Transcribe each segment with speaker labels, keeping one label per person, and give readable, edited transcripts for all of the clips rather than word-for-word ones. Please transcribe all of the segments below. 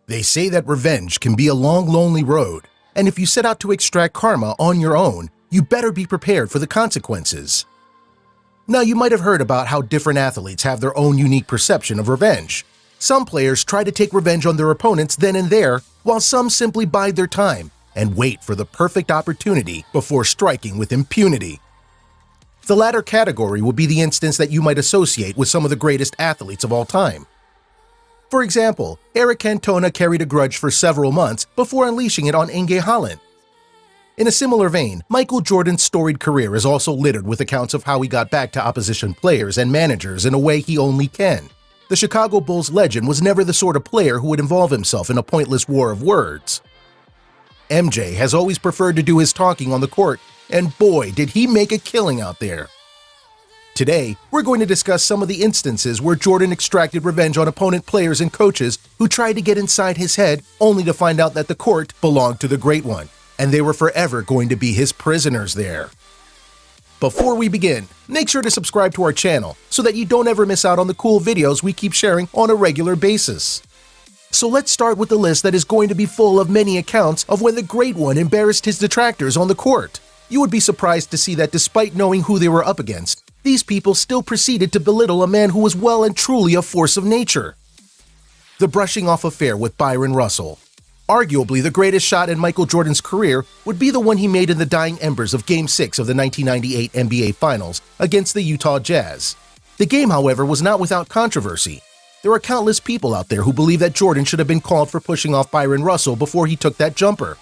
Speaker 1: They say that revenge can be a long, lonely road, and if you set out to extract karma on your own, you better be prepared for the consequences. Now, you might have heard about how different athletes have their own unique perception of revenge. Some players try to take revenge on their opponents then and there, while some simply bide their time and wait for the perfect opportunity before striking with impunity. The latter category would be the instance that you might associate with some of the greatest athletes of all time. For example, Eric Cantona carried a grudge for several months before unleashing it on Inge Haaland. In a similar vein, Michael Jordan's storied career is also littered with accounts of how he got back to opposition players and managers in a way he only can. The Chicago Bulls legend was never the sort of player who would involve himself in a pointless war of words. MJ has always preferred to do his talking on the court, and boy, did he make a killing out there. Today, we're going to discuss some of the instances where Jordan extracted revenge on opponent players and coaches who tried to get inside his head only to find out that the court belonged to the Great One, and they were forever going to be his prisoners there. Before we begin, make sure to subscribe to our channel so that you don't ever miss out on the cool videos we keep sharing on a regular basis. So let's start with the list that is going to be full of many accounts of when the Great One embarrassed his detractors on the court. You would be surprised to see that despite knowing who they were up against, these people still proceeded to belittle a man who was well and truly a force of nature. The brushing off affair with Byron Russell. Arguably the greatest shot in Michael Jordan's career would be the one he made in the dying embers of Game 6 of the 1998 NBA Finals against the Utah Jazz. The game, however, was not without controversy. There are countless people out there who believe that Jordan should have been called for pushing off Byron Russell before he took that jumper.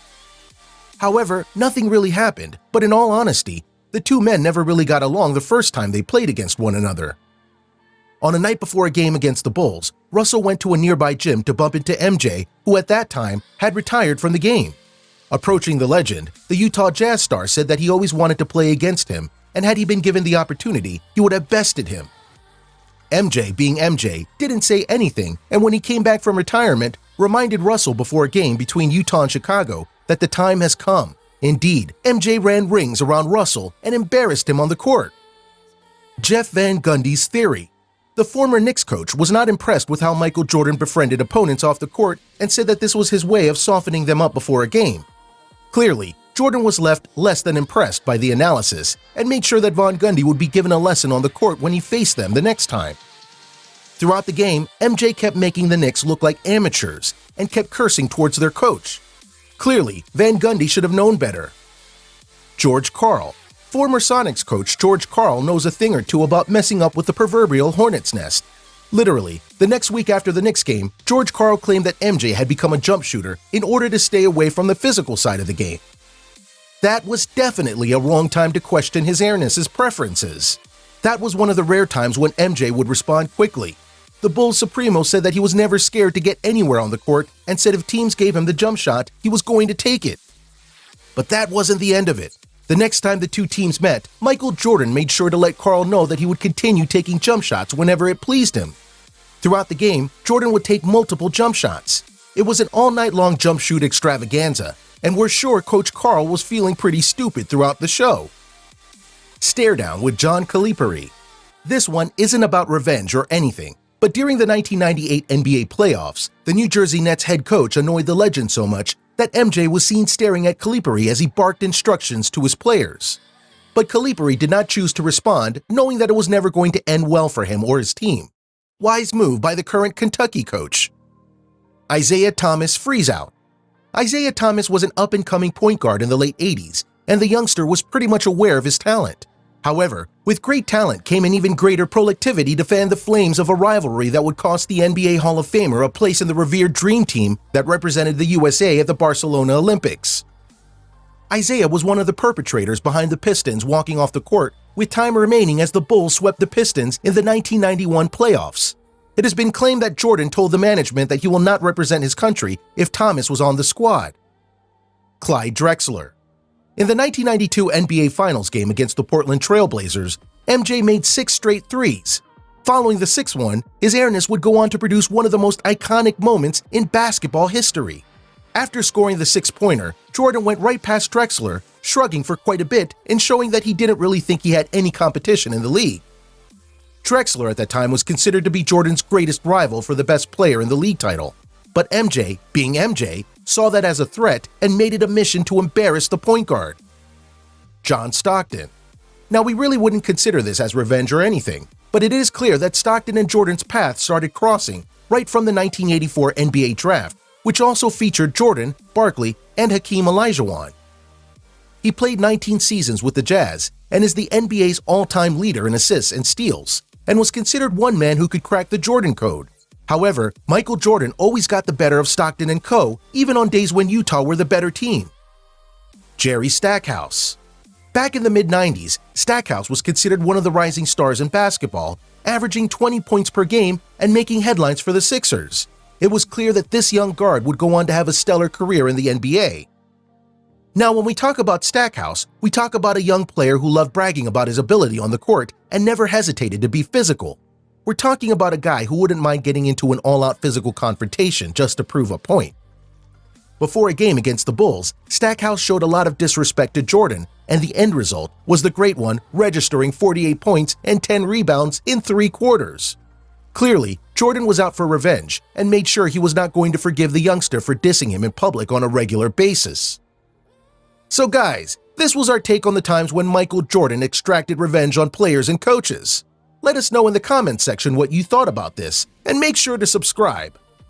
Speaker 1: However, nothing really happened, but in all honesty, the two men never really got along the first time they played against one another. On a night before a game against the Bulls, Russell went to a nearby gym to bump into MJ, who at that time had retired from the game. Approaching the legend, the Utah Jazz star said that he always wanted to play against him, and had he been given the opportunity, he would have bested him. MJ, being MJ, didn't say anything, and when he came back from retirement, reminded Russell before a game between Utah and Chicago that the time has come. Indeed, MJ ran rings around Russell and embarrassed him on the court. Jeff Van Gundy's theory. The former Knicks coach was not impressed with how Michael Jordan befriended opponents off the court and said that this was his way of softening them up before a game. Clearly, Jordan was left less than impressed by the analysis and made sure that Van Gundy would be given a lesson on the court when he faced them the next time. Throughout the game, MJ kept making the Knicks look like amateurs and kept cursing towards their coach. Clearly, Van Gundy should have known better. George Karl. Former Sonics coach George Karl knows a thing or two about messing up with the proverbial hornet's nest. Literally, the next week after the Knicks game, George Karl claimed that MJ had become a jump shooter in order to stay away from the physical side of the game. That was definitely a wrong time to question his airness's preferences. That was one of the rare times when MJ would respond quickly. The Bulls Supremo said that he was never scared to get anywhere on the court and said if teams gave him the jump shot, he was going to take it. But that wasn't the end of it. The next time the two teams met, Michael Jordan made sure to let Karl know that he would continue taking jump shots whenever it pleased him. Throughout the game, Jordan would take multiple jump shots. It was an all-night-long jump shoot extravaganza, and we're sure Coach Karl was feeling pretty stupid throughout the show. Stare down with John Calipari. This one isn't about revenge or anything. But during the 1998 NBA playoffs, the New Jersey Nets head coach annoyed the legend so much that MJ was seen staring at Calipari as he barked instructions to his players. But Calipari did not choose to respond, knowing that it was never going to end well for him or his team. Wise move by the current Kentucky coach. Isaiah Thomas freeze-out. Isaiah Thomas was an up-and-coming point guard in the late 80s, and the youngster was pretty much aware of his talent. However, with great talent came an even greater prolactivity to fan the flames of a rivalry that would cost the NBA Hall of Famer a place in the revered Dream Team that represented the USA at the Barcelona Olympics. Isaiah was one of the perpetrators behind the Pistons walking off the court with time remaining as the Bulls swept the Pistons in the 1991 playoffs. It has been claimed that Jordan told the management that he will not represent his country if Thomas was on the squad. Clyde Drexler. In the 1992 NBA Finals game against the Portland Trail Blazers, MJ made 6 straight threes. Following the 6th one, his airness would go on to produce one of the most iconic moments in basketball history. After scoring the 6-pointer, Jordan went right past Drexler, shrugging for quite a bit and showing that he didn't really think he had any competition in the league. Drexler at that time was considered to be Jordan's greatest rival for the best player in the league title. But MJ, being MJ, saw that as a threat and made it a mission to embarrass the point guard. John Stockton. Now, we really wouldn't consider this as revenge or anything, but it is clear that Stockton and Jordan's paths started crossing right from the 1984 NBA draft, which also featured Jordan, Barkley, and Hakeem Olajuwon. He played 19 seasons with the Jazz and is the NBA's all-time leader in assists and steals, and was considered one man who could crack the Jordan code. However, Michael Jordan always got the better of Stockton and co., even on days when Utah were the better team. Jerry Stackhouse. Back in the mid-90s, Stackhouse was considered one of the rising stars in basketball, averaging 20 points per game and making headlines for the Sixers. It was clear that this young guard would go on to have a stellar career in the NBA. Now, when we talk about Stackhouse, we talk about a young player who loved bragging about his ability on the court and never hesitated to be physical. We're talking about a guy who wouldn't mind getting into an all-out physical confrontation just to prove a point. Before a game against the Bulls, Stackhouse showed a lot of disrespect to Jordan, and the end result was the great one registering 48 points and 10 rebounds in 3 quarters. Clearly, Jordan was out for revenge and made sure he was not going to forgive the youngster for dissing him in public on a regular basis. So guys, this was our take on the times when Michael Jordan extracted revenge on players and coaches. Let us know in the comments section what you thought about this, and make sure to subscribe.